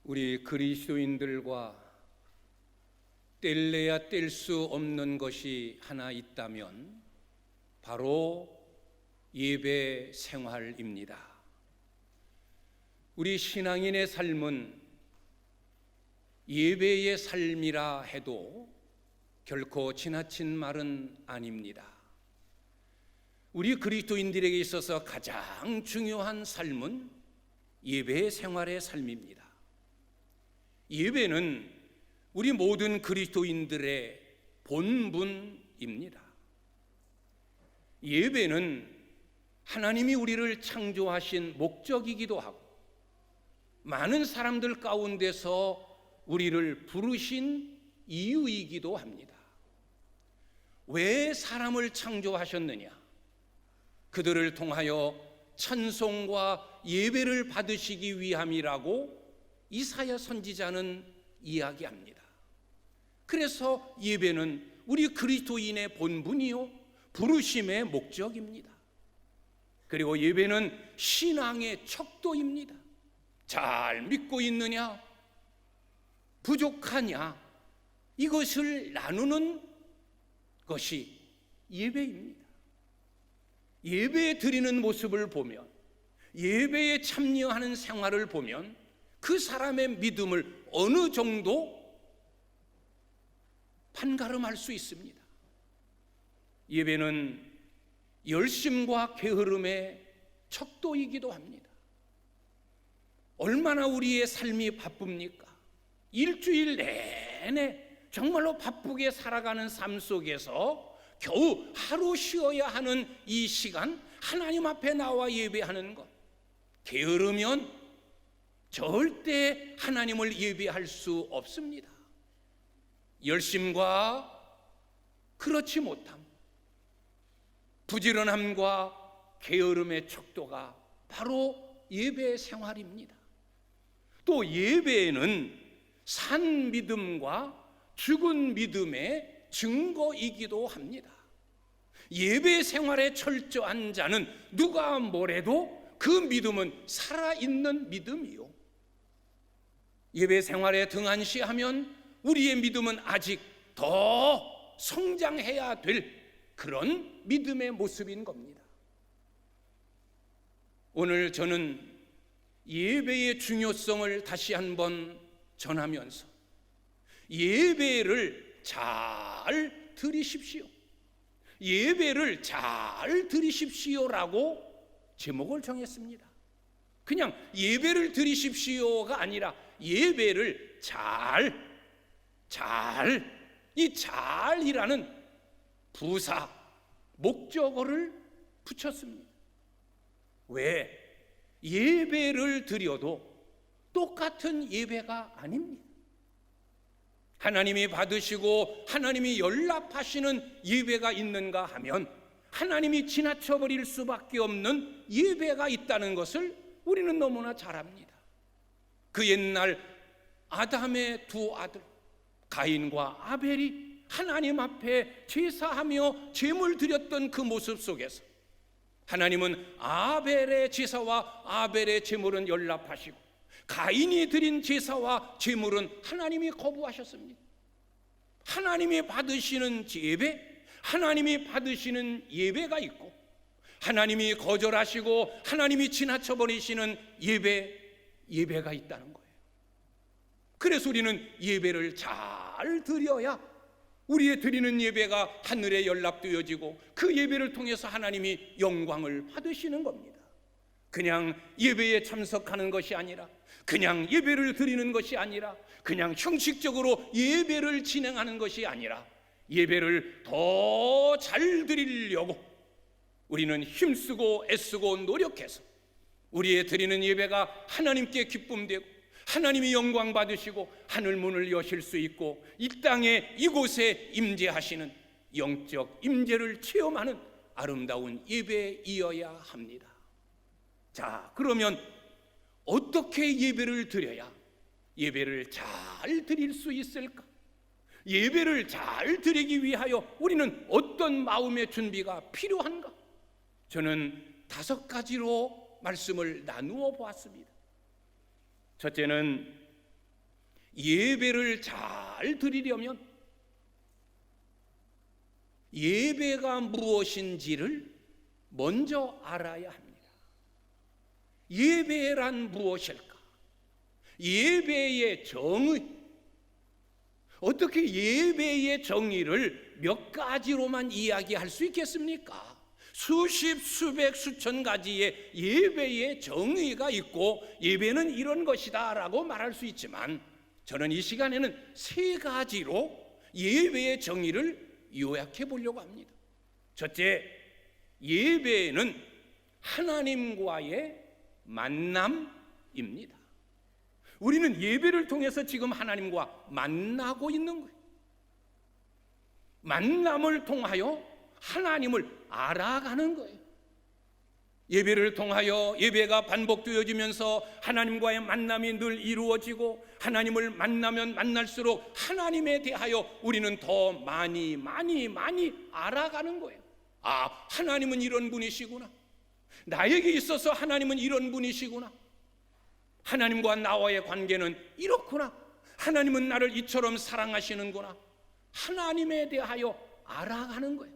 우리 그리스도인들과 뗄래야 뗄 수 없는 것이 하나 있다면 바로 예배 생활입니다. 우리 신앙인의 삶은 예배의 삶이라 해도 결코 지나친 말은 아닙니다. 우리 그리스도인들에게 있어서 가장 중요한 삶은 예배 생활의 삶입니다. 예배는 우리 모든 그리스도인들의 본분입니다. 예배는 하나님이 우리를 창조하신 목적이기도 하고 많은 사람들 가운데서 우리를 부르신 이유이기도 합니다. 왜 사람을 창조하셨느냐? 그들을 통하여 찬송과 예배를 받으시기 위함이라고 이사야 선지자는 이야기합니다. 그래서 예배는 우리 그리스도인의 본분이요 부르심의 목적입니다. 그리고 예배는 신앙의 척도입니다. 잘 믿고 있느냐? 부족하냐? 이것을 나누는 것이 예배입니다. 예배에 드리는 모습을 보면, 예배에 참여하는 생활을 보면 그 사람의 믿음을 어느 정도 판가름할 수 있습니다. 예배는 열심과 게으름의 척도이기도 합니다. 얼마나 우리의 삶이 바쁩니까? 일주일 내내 정말로 바쁘게 살아가는 삶 속에서 겨우 하루 쉬어야 하는 이 시간, 하나님 앞에 나와 예배하는 것, 게으르면 절대 하나님을 예배할 수 없습니다. 열심과 그렇지 못함, 부지런함과 게으름의 척도가 바로 예배 생활입니다. 또 예배는 산 믿음과 죽은 믿음의 증거이기도 합니다. 예배 생활에 철저한 자는 누가 뭐래도 그 믿음은 살아있는 믿음이요, 예배 생활에 등한시하면 우리의 믿음은 아직 더 성장해야 될 그런 믿음의 모습인 겁니다. 오늘 저는 예배의 중요성을 다시 한번 전하면서 예배를 잘 드리십시오, 예배를 잘 드리십시오라고 제목을 정했습니다. 그냥 예배를 드리십시오가 아니라 예배를 이 잘이라는 부사 목적어를 붙였습니다. 왜? 예배를 드려도 똑같은 예배가 아닙니다. 하나님이 받으시고 하나님이 연락하시는 예배가 있는가 하면 하나님이 지나쳐버릴 수밖에 없는 예배가 있다는 것을 우리는 너무나 잘 압니다. 그 옛날 아담의 두 아들 가인과 아벨이 하나님 앞에 제사하며 제물 드렸던 그 모습 속에서 하나님은 아벨의 제사와 아벨의 제물은 연락하시고 가인이 드린 제사와 제물은 하나님이 거부하셨습니다. 하나님이 받으시는 예배, 하나님이 받으시는 예배가 있고 하나님이 거절하시고 하나님이 지나쳐버리시는 예배가 있다는 거예요. 그래서 우리는 예배를 잘 드려야 우리의 드리는 예배가 하늘에 연락되어지고 그 예배를 통해서 하나님이 영광을 받으시는 겁니다. 그냥 예배에 참석하는 것이 아니라, 그냥 예배를 드리는 것이 아니라, 그냥 형식적으로 예배를 진행하는 것이 아니라 예배를 더 잘 드리려고 우리는 힘쓰고 애쓰고 노력해서 우리의 드리는 예배가 하나님께 기쁨되고 하나님이 영광 받으시고 하늘 문을 여실 수 있고 이 땅에 이곳에 임재하시는 영적 임재를 체험하는 아름다운 예배이어야 합니다. 자, 그러면 어떻게 예배를 드려야 예배를 잘 드릴 수 있을까? 예배를 잘 드리기 위하여 우리는 어떤 마음의 준비가 필요한가? 저는 5가지로 말씀을 나누어 보았습니다. 첫째는 예배를 잘 드리려면 예배가 무엇인지를 먼저 알아야 합니다. 예배란 무엇일까? 예배의 정의, 어떻게 예배의 정의를 몇 가지로만 이야기할 수 있겠습니까? 수십, 수백, 수천 가지의 예배의 정의가 있고 예배는 이런 것이다 라고 말할 수 있지만, 저는 이 시간에는 세 가지로 예배의 정의를 요약해 보려고 합니다. 첫째, 예배는 하나님과의 만남입니다. 우리는 예배를 통해서 지금 하나님과 만나고 있는 거예요. 만남을 통하여 하나님을 알아가는 거예요. 예배를 통하여 예배가 반복되어지면서 하나님과의 만남이 늘 이루어지고, 하나님을 만나면 만날수록 하나님에 대하여 우리는 더 많이 알아가는 거예요. 아, 하나님은 이런 분이시구나. 나에게 있어서 하나님은 이런 분이시구나. 하나님과 나와의 관계는 이렇구나. 하나님은 나를 이처럼 사랑하시는구나. 하나님에 대하여 알아가는 거예요.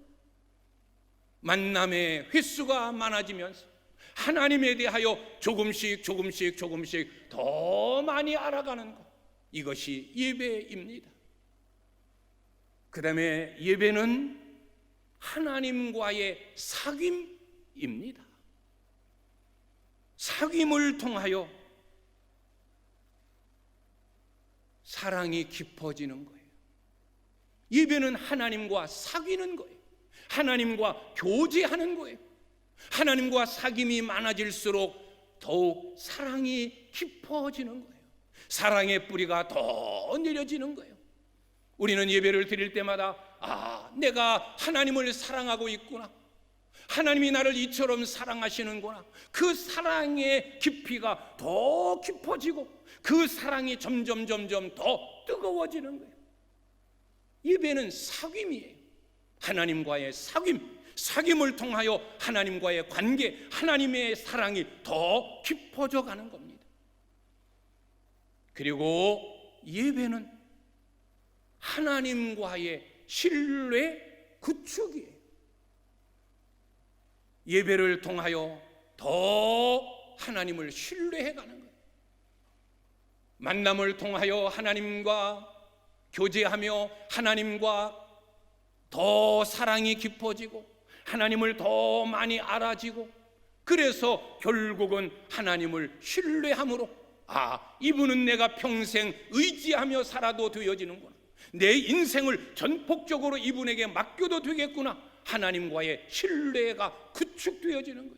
만남의 횟수가 많아지면서 하나님에 대하여 조금씩 더 많이 알아가는 것, 이것이 예배입니다. 그 다음에 예배는 하나님과의 사귐입니다. 사귐을 통하여 사랑이 깊어지는 거예요. 예배는 하나님과 사귀는 거예요. 하나님과 교제하는 거예요. 하나님과 사귐이 많아질수록 더욱 사랑이 깊어지는 거예요. 사랑의 뿌리가 더 내려지는 거예요. 우리는 예배를 드릴 때마다 아, 내가 하나님을 사랑하고 있구나. 하나님이 나를 이처럼 사랑하시는구나. 그 사랑의 깊이가 더 깊어지고 그 사랑이 점점 더 뜨거워지는 거예요. 예배는 사귐이에요. 하나님과의 사귐을 통하여 하나님과의 관계, 하나님의 사랑이 더 깊어져 가는 겁니다. 그리고 예배는 하나님과의 신뢰 구축이에요. 예배를 통하여 더 하나님을 신뢰해 가는 거예요. 만남을 통하여 하나님과 교제하며 하나님과 더 사랑이 깊어지고 하나님을 더 많이 알아지고, 그래서 결국은 하나님을 신뢰함으로 아, 이분은 내가 평생 의지하며 살아도 되어지는구나. 내 인생을 전폭적으로 이분에게 맡겨도 되겠구나. 하나님과의 신뢰가 구축되어지는 거예요.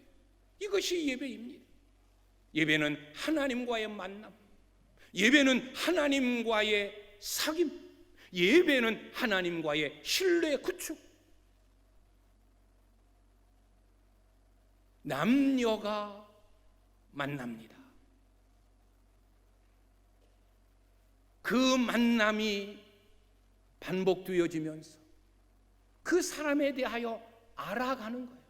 이것이 예배입니다. 예배는 하나님과의 만남, 예배는 하나님과의 사귐, 예배는 하나님과의 신뢰 구축. 남녀가 만납니다. 그 만남이 반복되어지면서 그 사람에 대하여 알아가는 거예요.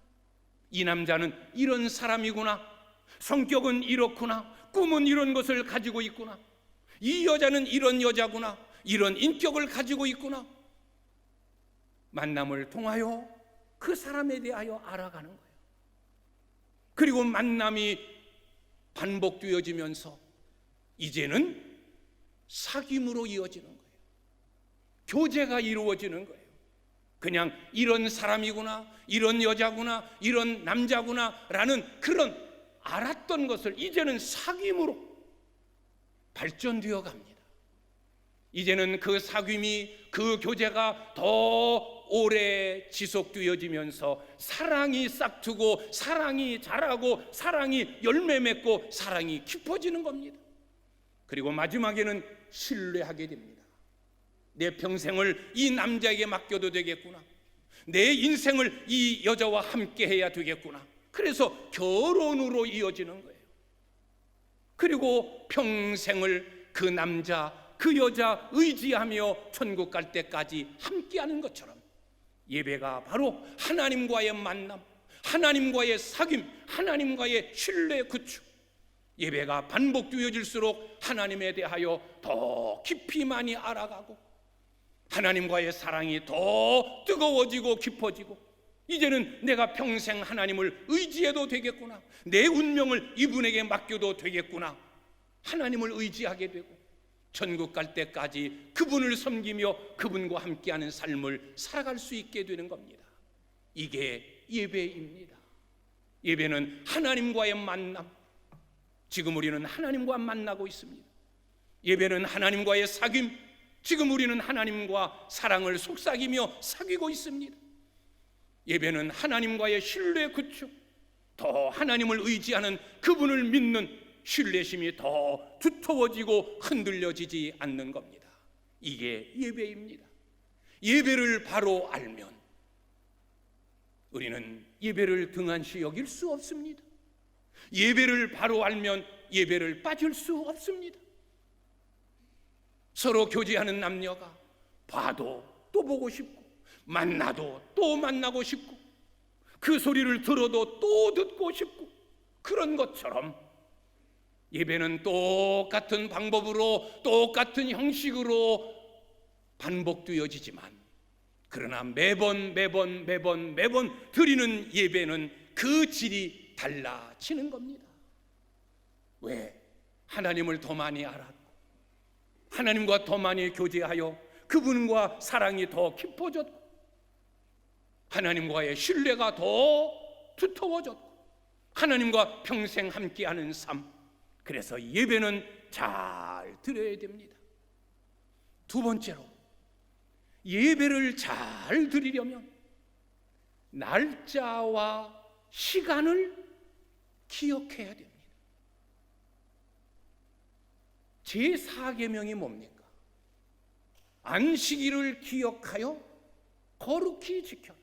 이 남자는 이런 사람이구나. 성격은 이렇구나. 꿈은 이런 것을 가지고 있구나. 이 여자는 이런 여자구나. 이런 인격을 가지고 있구나. 만남을 통하여 그 사람에 대하여 알아가는 거예요. 그리고 만남이 반복되어지면서 이제는 사귐으로 이어지는 거예요. 교제가 이루어지는 거예요. 그냥 이런 사람이구나, 이런 여자구나, 이런 남자구나 라는 그런 알았던 것을 이제는 사귐으로 발전되어 갑니다. 이제는 그 사귐이, 그 교제가 더 오래 지속되어지면서 사랑이 싹트고 사랑이 자라고 사랑이 열매 맺고 사랑이 깊어지는 겁니다. 그리고 마지막에는 신뢰하게 됩니다. 내 평생을 이 남자에게 맡겨도 되겠구나. 내 인생을 이 여자와 함께 해야 되겠구나. 그래서 결혼으로 이어지는 거예요. 그리고 평생을 그 남자, 그 여자 의지하며 천국 갈 때까지 함께하는 것처럼 예배가 바로 하나님과의 만남, 하나님과의 사귐, 하나님과의 신뢰 구축, 예배가 반복되어질수록 하나님에 대하여 더 깊이 많이 알아가고 하나님과의 사랑이 더 뜨거워지고 깊어지고 이제는 내가 평생 하나님을 의지해도 되겠구나, 내 운명을 이분에게 맡겨도 되겠구나, 하나님을 의지하게 되고 천국 갈 때까지 그분을 섬기며 그분과 함께하는 삶을 살아갈 수 있게 되는 겁니다. 이게 예배입니다. 예배는 하나님과의 만남. 지금 우리는 하나님과 만나고 있습니다. 예배는 하나님과의 사귐. 지금 우리는 하나님과 사랑을 속삭이며 사귀고 있습니다. 예배는 하나님과의 신뢰 구축. 더 하나님을 의지하는 그분을 믿는 신뢰심이 더 두터워지고 흔들려지지 않는 겁니다. 이게 예배입니다. 예배를 바로 알면 우리는 예배를 등한시 여길 수 없습니다. 예배를 바로 알면 예배를 빠질 수 없습니다. 서로 교제하는 남녀가 봐도 또 보고 싶고 만나도 또 만나고 싶고 그 소리를 들어도 또 듣고 싶고 그런 것처럼 예배는 똑같은 방법으로 똑같은 형식으로 반복되어지지만 그러나 매번 드리는 예배는 그 질이 달라지는 겁니다. 왜? 하나님을 더 많이 알았고 하나님과 더 많이 교제하여 그분과 사랑이 더 깊어졌고 하나님과의 신뢰가 더 두터워졌고 하나님과 평생 함께하는 삶. 그래서 예배는 잘 드려야 됩니다. 두 번째로 예배를 잘 드리려면 날짜와 시간을 기억해야 됩니다. 제4계명이 뭡니까? 안식일을 기억하여 거룩히 지켜라.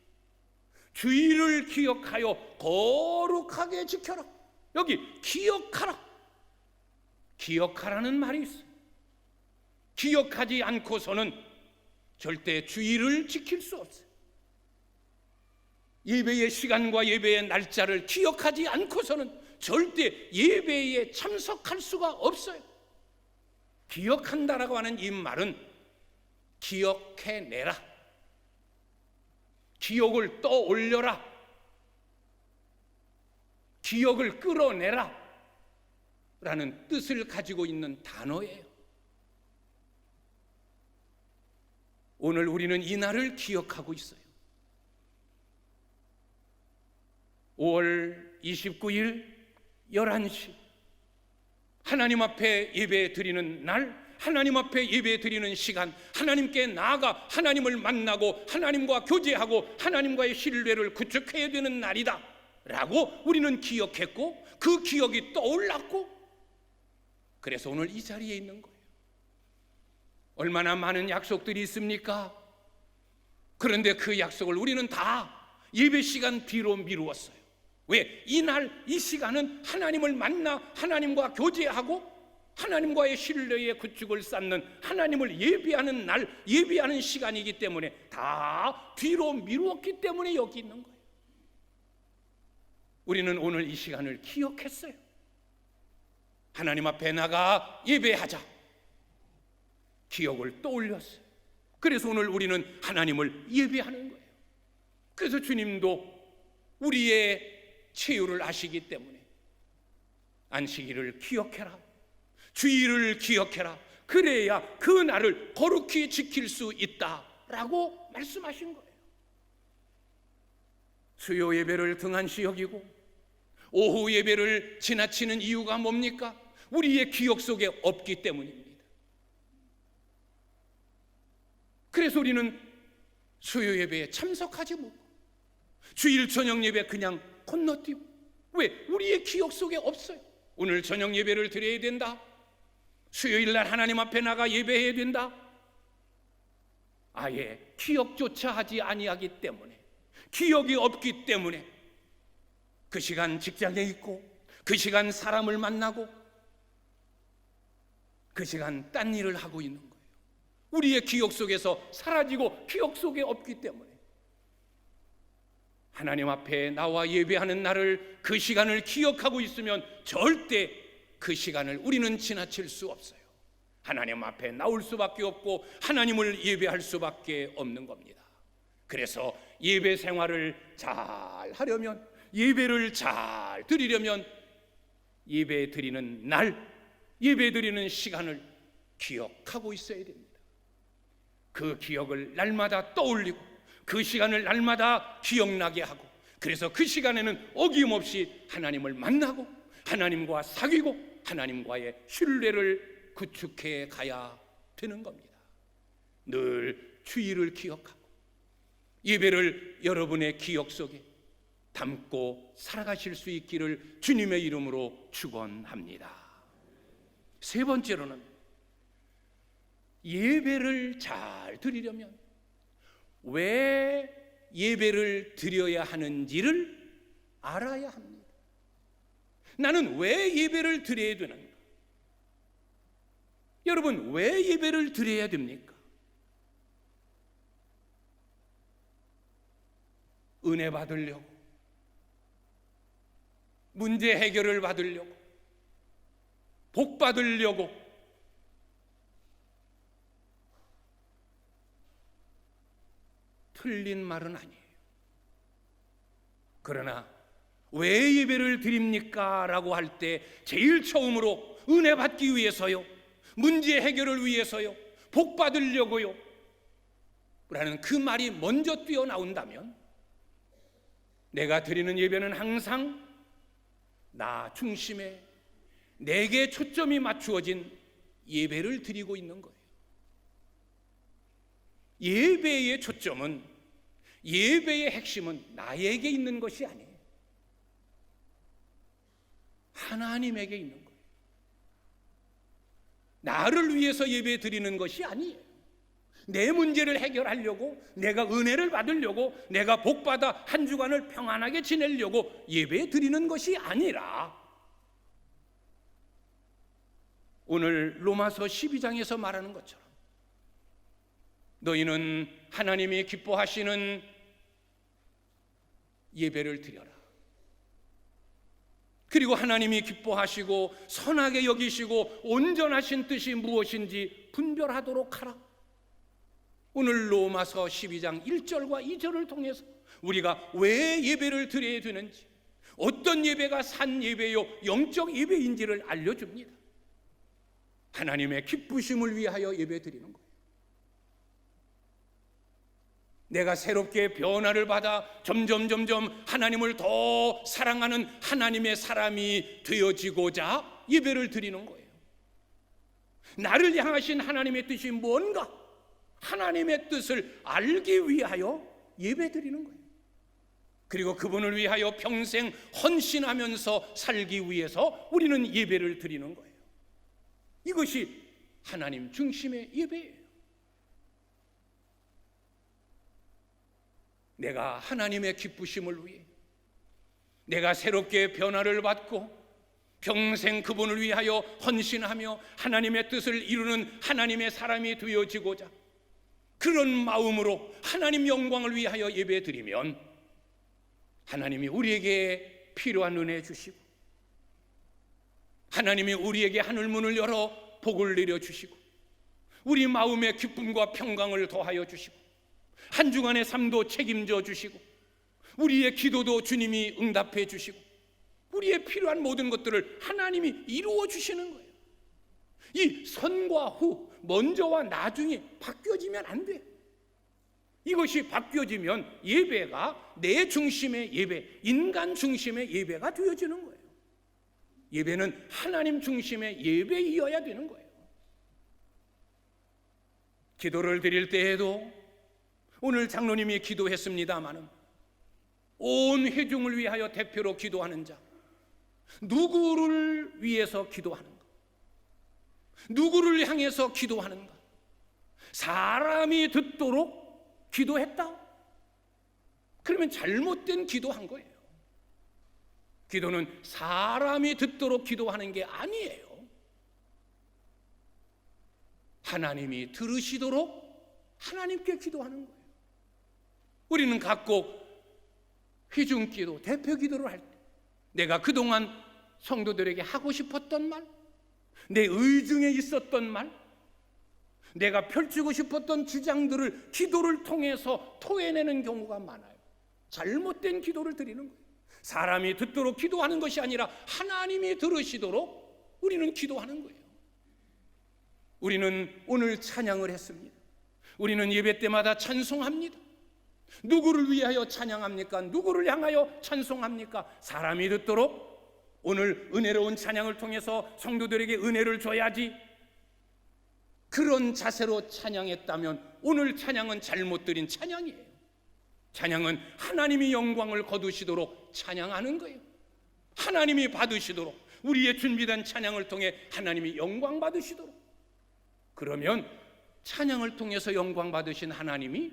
주일을 기억하여 거룩하게 지켜라. 여기 기억하라. 기억하라는 말이 있어요. 기억하지 않고서는 절대 주일을 지킬 수 없어요. 예배의 시간과 예배의 날짜를 기억하지 않고서는 절대 예배에 참석할 수가 없어요. 기억한다라고 하는 이 말은 기억해내라, 기억을 떠올려라, 기억을 끌어내라 라는 뜻을 가지고 있는 단어예요. 오늘 우리는 이 날을 기억하고 있어요. 5월 29일 11시 하나님 앞에 예배 드리는 날, 하나님 앞에 예배 드리는 시간, 하나님께 나아가 하나님을 만나고 하나님과 교제하고 하나님과의 신뢰를 구축해야 되는 날이다 라고 우리는 기억했고 그 기억이 떠올랐고 그래서 오늘 이 자리에 있는 거예요. 얼마나 많은 약속들이 있습니까? 그런데 그 약속을 우리는 다 예배 시간 뒤로 미루었어요. 왜? 이날 이 시간은 하나님을 만나 하나님과 교제하고 하나님과의 신뢰의 구축을 쌓는 하나님을 예배하는 날, 예배하는 시간이기 때문에 다 뒤로 미루었기 때문에 여기 있는 거예요. 우리는 오늘 이 시간을 기억했어요. 하나님 앞에 나가 예배하자. 기억을 떠올렸어요. 그래서 오늘 우리는 하나님을 예배하는 거예요. 그래서 주님도 우리의 체유를 아시기 때문에 안식일을 기억해라, 주일을 기억해라, 그래야 그 날을 거룩히 지킬 수 있다라고 말씀하신 거예요. 수요 예배를 등한시 여기고 오후 예배를 지나치는 이유가 뭡니까? 우리의 기억 속에 없기 때문입니다. 그래서 우리는 수요 예배에 참석하지 못하고 주일 저녁 예배 그냥 건너뛰고. 왜? 우리의 기억 속에 없어요. 오늘 저녁 예배를 드려야 된다, 수요일 날 하나님 앞에 나가 예배해야 된다, 아예 기억조차 하지 아니하기 때문에, 기억이 없기 때문에 그 시간 직장에 있고 그 시간 사람을 만나고 그 시간 딴 일을 하고 있는 거예요. 우리의 기억 속에서 사라지고 기억 속에 없기 때문에 하나님 앞에 나와 예배하는 날을, 그 시간을 기억하고 있으면 절대 그 시간을 우리는 지나칠 수 없어요. 하나님 앞에 나올 수밖에 없고 하나님을 예배할 수밖에 없는 겁니다. 그래서 예배 생활을 잘 하려면, 예배를 잘 드리려면 예배 드리는 날, 예배 드리는 시간을 기억하고 있어야 됩니다. 그 기억을 날마다 떠올리고 그 시간을 날마다 기억나게 하고, 그래서 그 시간에는 어김없이 하나님을 만나고 하나님과 사귀고 하나님과의 신뢰를 구축해 가야 되는 겁니다. 늘 주의를 기억하고 예배를 여러분의 기억 속에 담고 살아가실 수 있기를 주님의 이름으로 축원합니다. 세 번째로는 예배를 잘 드리려면 왜 예배를 드려야 하는지를 알아야 합니다. 나는 왜 예배를 드려야 되는가? 여러분, 왜 예배를 드려야 됩니까? 은혜 받으려고, 문제 해결을 받으려고, 복 받으려고, 틀린 말은 아니에요. 그러나 왜 예배를 드립니까? 라고 할 때 제일 처음으로 은혜 받기 위해서요, 문제 해결을 위해서요, 복 받으려고요 라는 그 말이 먼저 뛰어나온다면, 내가 드리는 예배는 항상 나 중심에 내게 초점이 맞추어진 예배를 드리고 있는 거예요. 예배의 초점은, 예배의 핵심은 나에게 있는 것이 아니에요. 하나님에게 있는 거예요. 나를 위해서 예배 드리는 것이 아니에요. 내 문제를 해결하려고, 내가 은혜를 받으려고, 내가 복받아 한 주간을 평안하게 지내려고 예배 드리는 것이 아니라, 오늘 로마서 12장에서 말하는 것처럼 너희는 하나님이 기뻐하시는 예배를 드려라. 그리고 하나님이 기뻐하시고 선하게 여기시고 온전하신 뜻이 무엇인지 분별하도록 하라. 오늘 로마서 12장 1절과 2절을 통해서 우리가 왜 예배를 드려야 되는지, 어떤 예배가 산 예배요 영적 예배인지를 알려줍니다. 하나님의 기쁘심을 위하여 예배 드리는 거예요. 내가 새롭게 변화를 받아 점점 하나님을 더 사랑하는 하나님의 사람이 되어지고자 예배를 드리는 거예요. 나를 향하신 하나님의 뜻이 뭔가, 하나님의 뜻을 알기 위하여 예배 드리는 거예요. 그리고 그분을 위하여 평생 헌신하면서 살기 위해서 우리는 예배를 드리는 거예요. 이것이 하나님 중심의 예배예요. 내가 하나님의 기쁘심을 위해, 내가 새롭게 변화를 받고 평생 그분을 위하여 헌신하며 하나님의 뜻을 이루는 하나님의 사람이 되어지고자, 그런 마음으로 하나님 영광을 위하여 예배 드리면 하나님이 우리에게 필요한 은혜 주시고, 하나님이 우리에게 하늘문을 열어 복을 내려주시고, 우리 마음의 기쁨과 평강을 더하여 주시고, 한 주간의 삶도 책임져 주시고, 우리의 기도도 주님이 응답해 주시고, 우리의 필요한 모든 것들을 하나님이 이루어 주시는 거예요. 이 선과 후, 먼저와 나중에 바뀌어지면 안 돼요. 이것이 바뀌어지면 예배가 내 중심의 예배, 인간 중심의 예배가 되어지는 거예요. 예배는 하나님 중심의 예배이어야 되는 거예요. 기도를 드릴 때에도 오늘 장로님이 기도했습니다마는 온 회중을 위하여 대표로 기도하는 자, 누구를 위해서 기도하는가? 누구를 향해서 기도하는가? 사람이 듣도록 기도했다? 그러면 잘못된 기도한 거예요. 기도는 사람이 듣도록 기도하는 게 아니에요. 하나님이 들으시도록 하나님께 기도하는 거예요. 우리는 각국 회중기도, 대표기도를 할 때 내가 그동안 성도들에게 하고 싶었던 말, 내 의중에 있었던 말, 내가 펼치고 싶었던 주장들을 기도를 통해서 토해내는 경우가 많아요. 잘못된 기도를 드리는 거예요. 사람이 듣도록 기도하는 것이 아니라 하나님이 들으시도록 우리는 기도하는 거예요. 우리는 오늘 찬양을 했습니다. 우리는 예배 때마다 찬송합니다. 누구를 위하여 찬양합니까? 누구를 향하여 찬송합니까? 사람이 듣도록 오늘 은혜로운 찬양을 통해서 성도들에게 은혜를 줘야지. 그런 자세로 찬양했다면 오늘 찬양은 잘못 드린 찬양이에요. 찬양은 하나님이 영광을 거두시도록 찬양하는 거예요. 하나님이 받으시도록, 우리의 준비된 찬양을 통해 하나님이 영광 받으시도록. 그러면 찬양을 통해서 영광 받으신 하나님이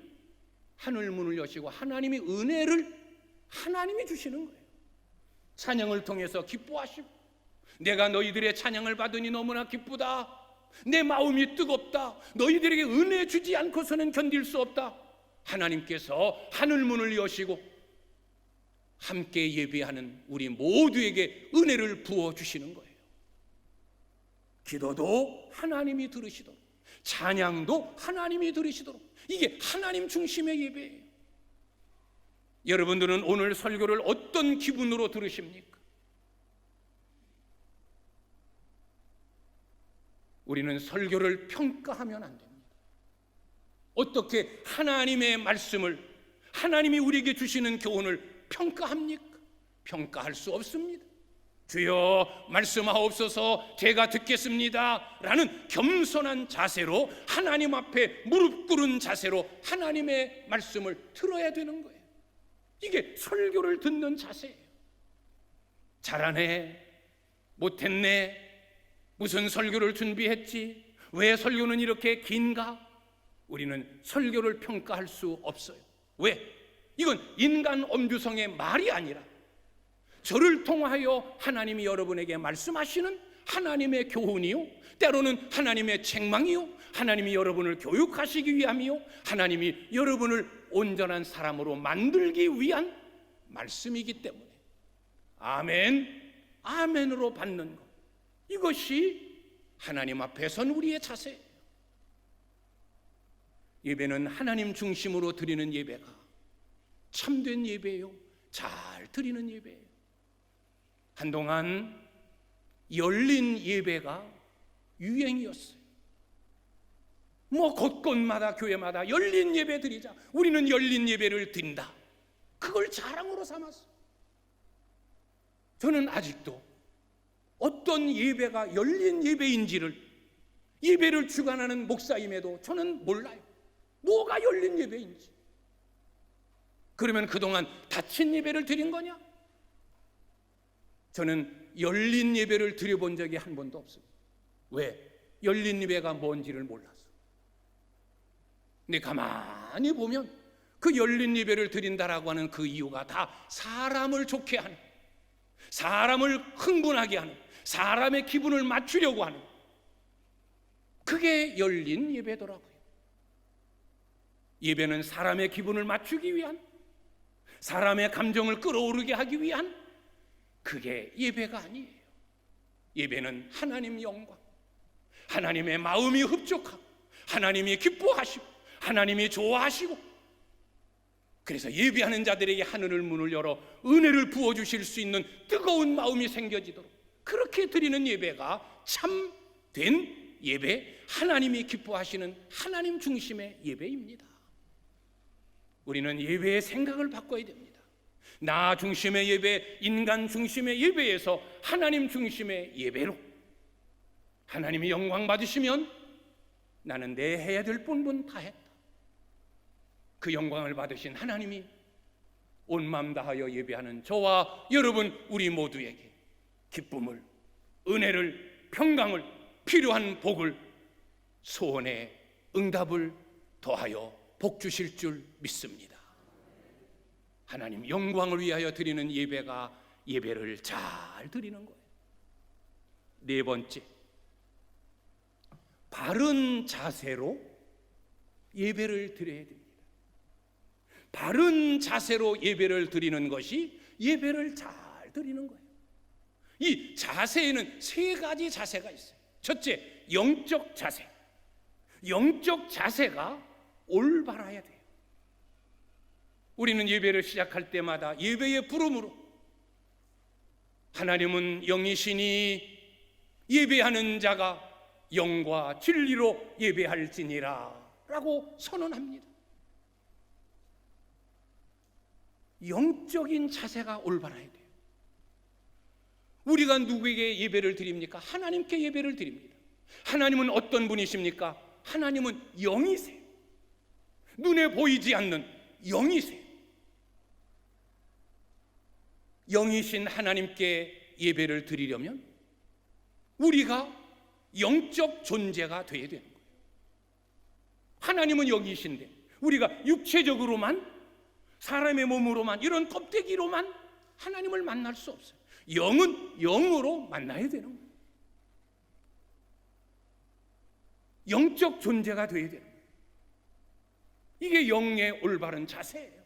하늘 문을 여시고 하나님이 은혜를 하나님이 주시는 거예요. 찬양을 통해서 기뻐하시고, 내가 너희들의 찬양을 받으니 너무나 기쁘다, 내 마음이 뜨겁다, 너희들에게 은혜 주지 않고서는 견딜 수 없다. 하나님께서 하늘 문을 여시고 함께 예배하는 우리 모두에게 은혜를 부어주시는 거예요. 기도도 하나님이 들으시도록, 찬양도 하나님이 들으시도록, 이게 하나님 중심의 예배예요. 여러분들은 오늘 설교를 어떤 기분으로 들으십니까? 우리는 설교를 평가하면 안 됩니다. 어떻게 하나님의 말씀을, 하나님이 우리에게 주시는 교훈을 평가합니까? 평가할 수 없습니다. 주여 말씀하옵소서, 제가 듣겠습니다 라는 겸손한 자세로, 하나님 앞에 무릎 꿇은 자세로 하나님의 말씀을 들어야 되는 거예요. 이게 설교를 듣는 자세예요. 잘하네, 못했네, 무슨 설교를 준비했지, 왜 설교는 이렇게 긴가? 우리는 설교를 평가할 수 없어요. 왜? 이건 인간 엄주성의 말이 아니라 저를 통하여 하나님이 여러분에게 말씀하시는 하나님의 교훈이요, 때로는 하나님의 책망이요, 하나님이 여러분을 교육하시기 위함이요, 하나님이 여러분을 온전한 사람으로 만들기 위한 말씀이기 때문에 아멘, 아멘으로 받는 것, 이것이 하나님 앞에 선 우리의 자세예요. 예배는 하나님 중심으로 드리는 예배가 참된 예배예요. 잘 드리는 예배예요. 한동안 열린 예배가 유행이었어요. 곳곳마다 교회마다 열린 예배 드리자, 우리는 열린 예배를 드린다, 그걸 자랑으로 삼았어요. 저는 아직도 어떤 예배가 열린 예배인지를, 예배를 주관하는 목사임에도 저는 몰라요. 뭐가 열린 예배인지. 그러면 그동안 닫힌 예배를 드린 거냐? 저는 열린 예배를 드려본 적이 한 번도 없습니다. 왜? 열린 예배가 뭔지를 몰라서. 근데 가만히 보면 그 열린 예배를 드린다라고 하는 그 이유가 다 사람을 좋게 하는, 사람을 흥분하게 하는, 사람의 기분을 맞추려고 하는, 그게 열린 예배더라고요. 예배는 사람의 기분을 맞추기 위한, 사람의 감정을 끌어오르게 하기 위한, 그게 예배가 아니에요. 예배는 하나님 영광, 하나님의 마음이 흡족하고, 하나님이 기뻐하시고, 하나님이 좋아하시고, 그래서 예배하는 자들에게 하늘을 문을 열어 은혜를 부어주실 수 있는 뜨거운 마음이 생겨지도록 그렇게 드리는 예배가 참된 예배, 하나님이 기뻐하시는 하나님 중심의 예배입니다. 우리는 예배의 생각을 바꿔야 됩니다. 나 중심의 예배, 인간 중심의 예배에서 하나님 중심의 예배로, 하나님이 영광 받으시면 나는 내 해야 될 본분 다 했다, 그 영광을 받으신 하나님이 온 마음 다하여 예배하는 저와 여러분 우리 모두에게 기쁨을, 은혜를, 평강을, 필요한 복을, 소원의 응답을 더하여 복 주실 줄 믿습니다. 하나님 영광을 위하여 드리는 예배가 예배를 잘 드리는 거예요. 네 번째, 바른 자세로 예배를 드려야 됩니다. 바른 자세로 예배를 드리는 것이 예배를 잘 드리는 거예요. 이 자세에는 세 가지 자세가 있어요. 첫째, 영적 자세. 영적 자세가 올바라야 돼요. 우리는 예배를 시작할 때마다 예배의 부름으로 하나님은 영이시니 예배하는 자가 영과 진리로 예배할지니라 라고 선언합니다. 영적인 자세가 올바라야 돼요. 우리가 누구에게 예배를 드립니까? 하나님께 예배를 드립니다. 하나님은 어떤 분이십니까? 하나님은 영이세요. 눈에 보이지 않는 영이세요. 영이신 하나님께 예배를 드리려면 우리가 영적 존재가 되어야 되는 거예요. 하나님은 영이신데 우리가 육체적으로만, 사람의 몸으로만, 이런 껍데기로만 하나님을 만날 수 없어요. 영은 영으로 만나야 되는 거예요. 영적 존재가 되어야 되는 거예요. 이게 영의 올바른 자세예요.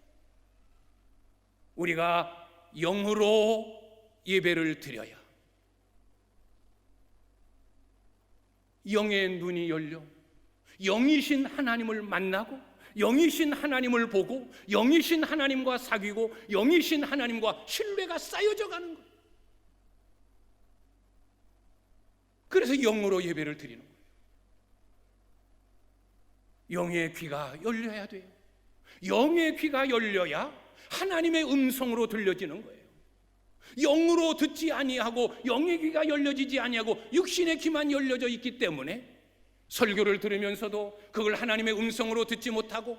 우리가 영으로 예배를 드려야 영의 눈이 열려 영이신 하나님을 만나고 영이신 하나님을 보고 영이신 하나님과 사귀고 영이신 하나님과 신뢰가 쌓여져 가는 거예요. 그래서 영으로 예배를 드리는 거예요. 영의 귀가 열려야 돼요. 영의 귀가 열려야 하나님의 음성으로 들려지는 거예요. 영으로 듣지 아니하고 영의 귀가 열려지지 아니하고 육신의 귀만 열려져 있기 때문에 설교를 들으면서도 그걸 하나님의 음성으로 듣지 못하고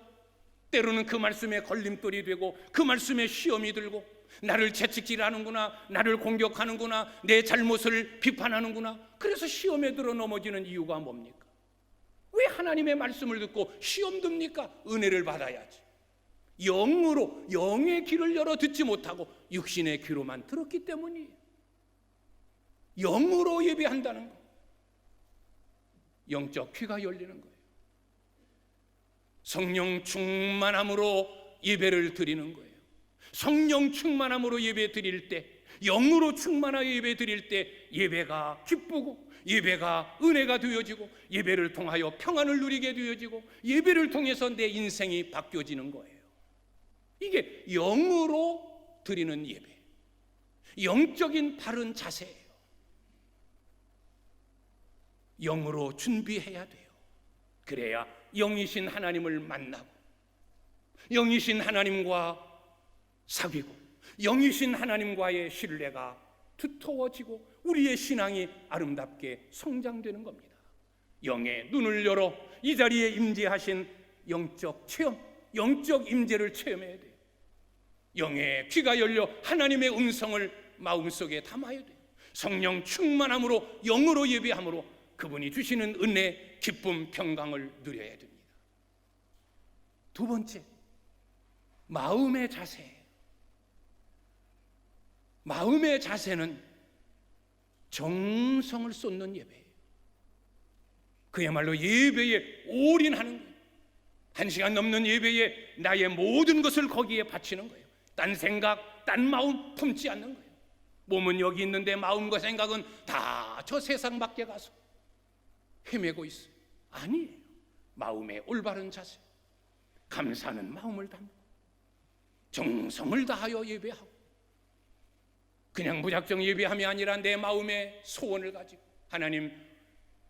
때로는 그 말씀에 걸림돌이 되고 그 말씀에 시험이 들고 나를 채찍질하는구나, 나를 공격하는구나, 내 잘못을 비판하는구나. 그래서 시험에 들어 넘어지는 이유가 뭡니까? 왜 하나님의 말씀을 듣고 시험 듭니까? 은혜를 받아야지. 영으로, 영의 귀를 열어 듣지 못하고 육신의 귀로만 들었기 때문이에요. 영으로 예배한다는 거, 영적 귀가 열리는 거예요. 성령 충만함으로 예배를 드리는 거예요. 성령 충만함으로 예배 드릴 때, 영으로 충만하게 예배 드릴 때 예배가 기쁘고 예배가 은혜가 되어지고 예배를 통하여 평안을 누리게 되어지고 예배를 통해서 내 인생이 바뀌어지는 거예요. 이게 영으로 드리는 예배, 영적인 바른 자세예요. 영으로 준비해야 돼요. 그래야 영이신 하나님을 만나고 영이신 하나님과 사귀고 영이신 하나님과의 신뢰가 두터워지고 우리의 신앙이 아름답게 성장되는 겁니다. 영의 눈을 열어 이 자리에 임재하신 영적 체험, 영적 임재를 체험해야 돼요. 영의 귀가 열려 하나님의 음성을 마음속에 담아야 돼요. 성령 충만함으로 영으로 예배함으로 그분이 주시는 은혜, 기쁨, 평강을 누려야 됩니다. 두 번째, 마음의 자세. 마음의 자세는 정성을 쏟는 예배예요. 그야말로 예배에 올인하는 거예요. 1시간 넘는 예배에 나의 모든 것을 거기에 바치는 거예요. 딴 생각, 딴 마음 품지 않는 거예요. 몸은 여기 있는데 마음과 생각은 다 저 세상 밖에 가서 헤매고 있어요. 아니에요. 마음의 올바른 자세, 감사하는 마음을 담고 정성을 다하여 예배하고 그냥 무작정 예배함이 아니라 내 마음의 소원을 가지고 하나님,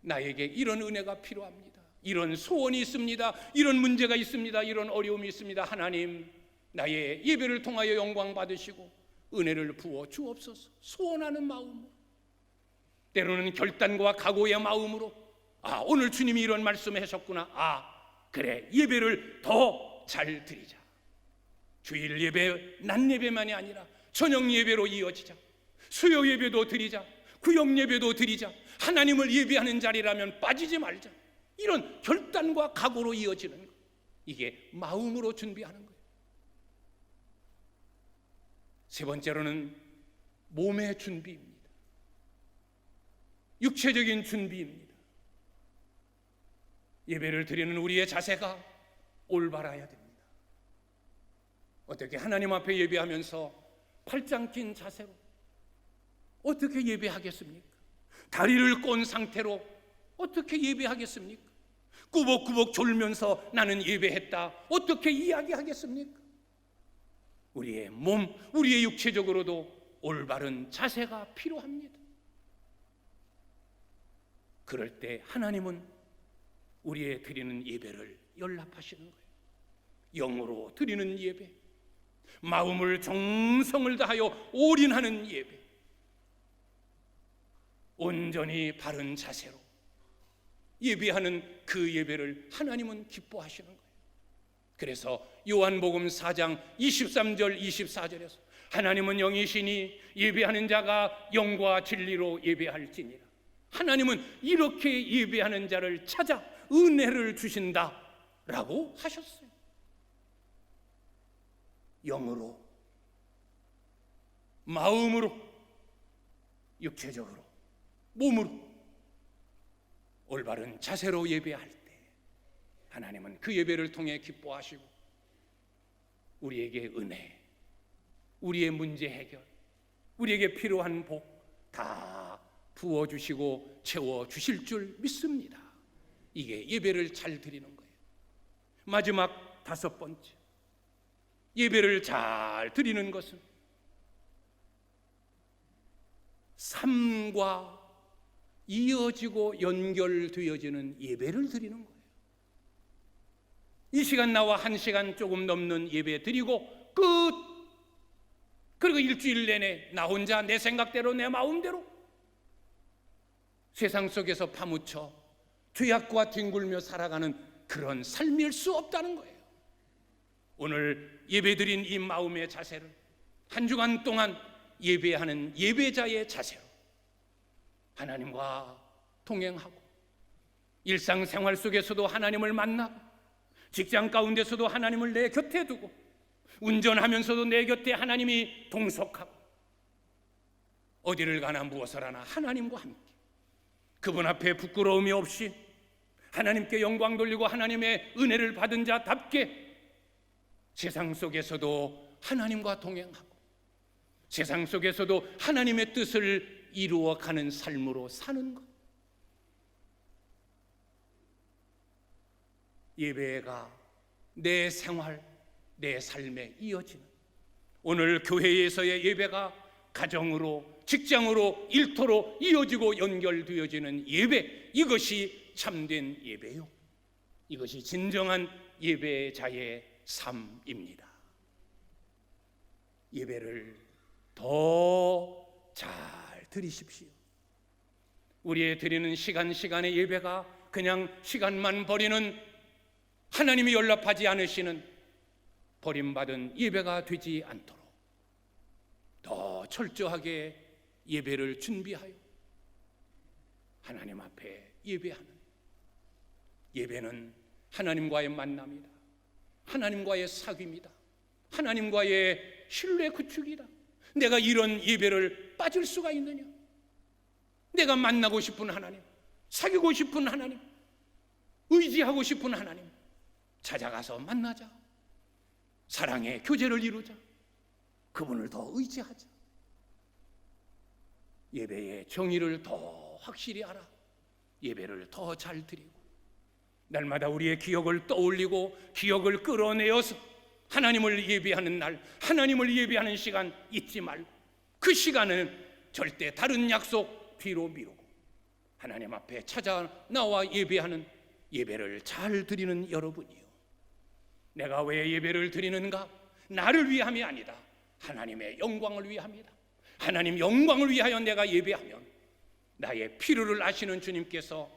나에게 이런 은혜가 필요합니다. 이런 소원이 있습니다. 이런 문제가 있습니다. 이런 어려움이 있습니다. 하나님, 나의 예배를 통하여 영광 받으시고 은혜를 부어 주옵소서. 소원하는 마음으로, 때로는 결단과 각오의 마음으로, 아, 오늘 주님이 이런 말씀을 하셨구나. 아, 그래, 예배를 더 잘 드리자. 주일 예배, 낮 예배만이 아니라 저녁 예배로 이어지자. 수요 예배도 드리자. 구역 예배도 드리자. 하나님을 예배하는 자리라면 빠지지 말자. 이런 결단과 각오로 이어지는 것, 이게 마음으로 준비하는 거예요. 세 번째로는 몸의 준비입니다. 육체적인 준비입니다. 예배를 드리는 우리의 자세가 올바라야 됩니다. 어떻게 하나님 앞에 예배하면서 팔짱 낀 자세로 어떻게 예배하겠습니까? 다리를 꼰 상태로 어떻게 예배하겠습니까? 꾸벅꾸벅 졸면서 나는 예배했다, 어떻게 이야기하겠습니까? 우리의 몸, 우리의 육체적으로도 올바른 자세가 필요합니다. 그럴 때 하나님은 우리의 드리는 예배를 연락하시는 거예요. 영으로 드리는 예배, 마음을 정성을 다하여 올인하는 예배, 온전히 바른 자세로 예배하는 그 예배를 하나님은 기뻐하시는 거예요. 그래서 요한복음 4장 23절 24절에서 하나님은 영이시니 예배하는 자가 영과 진리로 예배할지니라. 하나님은 이렇게 예배하는 자를 찾아 은혜를 주신다라고 하셨어요. 영으로, 마음으로, 육체적으로, 몸으로 올바른 자세로 예배할 때 하나님은 그 예배를 통해 기뻐하시고 우리에게 은혜, 우리의 문제 해결, 우리에게 필요한 복 다 부어주시고 채워주실 줄 믿습니다. 이게 예배를 잘 드리는 거예요. 마지막 5번째, 예배를 잘 드리는 것은 삶과 이어지고 연결되어지는 예배를 드리는 거예요. 이 시간 나와 1시간 조금 넘는 예배 드리고 끝. 그리고 일주일 내내 나 혼자 내 생각대로 내 마음대로 세상 속에서 파묻혀 죄악과 뒹굴며 살아가는 그런 삶일 수 없다는 거예요. 오늘 예배드린 이 마음의 자세를 한 주간 동안 예배하는 예배자의 자세로 하나님과 동행하고 일상생활 속에서도 하나님을 만나고 직장 가운데서도 하나님을 내 곁에 두고 운전하면서도 내 곁에 하나님이 동석하고 어디를 가나 무엇을 하나 하나님과 함께 그분 앞에 부끄러움이 없이 하나님께 영광 돌리고 하나님의 은혜를 받은 자답게 세상 속에서도 하나님과 동행하고 세상 속에서도 하나님의 뜻을 이루어가는 삶으로 사는 것. 예배가 내 생활, 내 삶에 이어지는, 오늘 교회에서의 예배가 가정으로, 직장으로, 일터로 이어지고 연결되어지는 예배, 이것이 참된 예배요, 이것이 진정한 예배자의 삶입니다. 예배를 더 잘 드리십시오. 우리의 드리는 시간의 예배가 그냥 시간만 버리는, 하나님이 연락하지 않으시는 버림받은 예배가 되지 않도록 더 철저하게 예배를 준비하여 하나님 앞에 예배하는, 예배는 하나님과의 만남이다, 하나님과의 사귐이다, 하나님과의 신뢰 구축이다. 내가 이런 예배를 빠질 수가 있느냐? 내가 만나고 싶은 하나님, 사귀고 싶은 하나님, 의지하고 싶은 하나님 찾아가서 만나자. 사랑의 교제를 이루자. 그분을 더 의지하자. 예배의 정의를 더 확실히 알아. 예배를 더 잘 드리고 날마다 우리의 기억을 떠올리고 기억을 끌어내어서 하나님을 예배하는 날, 하나님을 예배하는 시간 잊지 말고 그 시간은 절대 다른 약속 뒤로 미루고 하나님 앞에 찾아 나와 예배하는, 예배를 잘 드리는 여러분이요. 내가 왜 예배를 드리는가? 나를 위함이 아니다. 하나님의 영광을 위함이다. 하나님 영광을 위하여 내가 예배하면 나의 필요를 아시는 주님께서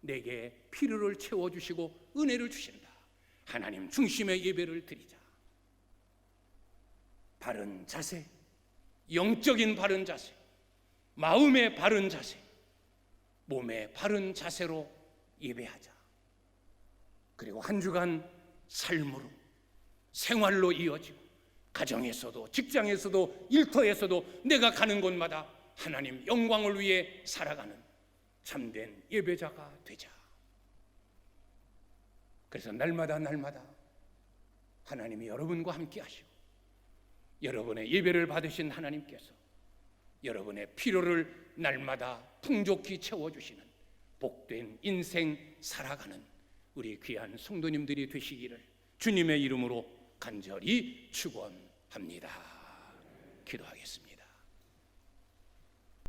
내게 필요를 채워주시고 은혜를 주신다. 하나님 중심의 예배를 드리자. 바른 자세, 영적인 바른 자세, 마음의 바른 자세, 몸의 바른 자세로 예배하자. 그리고 한 주간 삶으로, 생활로 이어지고 가정에서도 직장에서도 일터에서도 내가 가는 곳마다 하나님 영광을 위해 살아가는 참된 예배자가 되자. 그래서 날마다 하나님이 여러분과 함께 하시고 여러분의 예배를 받으신 하나님께서 여러분의 필요를 날마다 풍족히 채워주시는 복된 인생 살아가는 우리 귀한 성도님들이 되시기를 주님의 이름으로 간절히 축원합니다. 기도하겠습니다.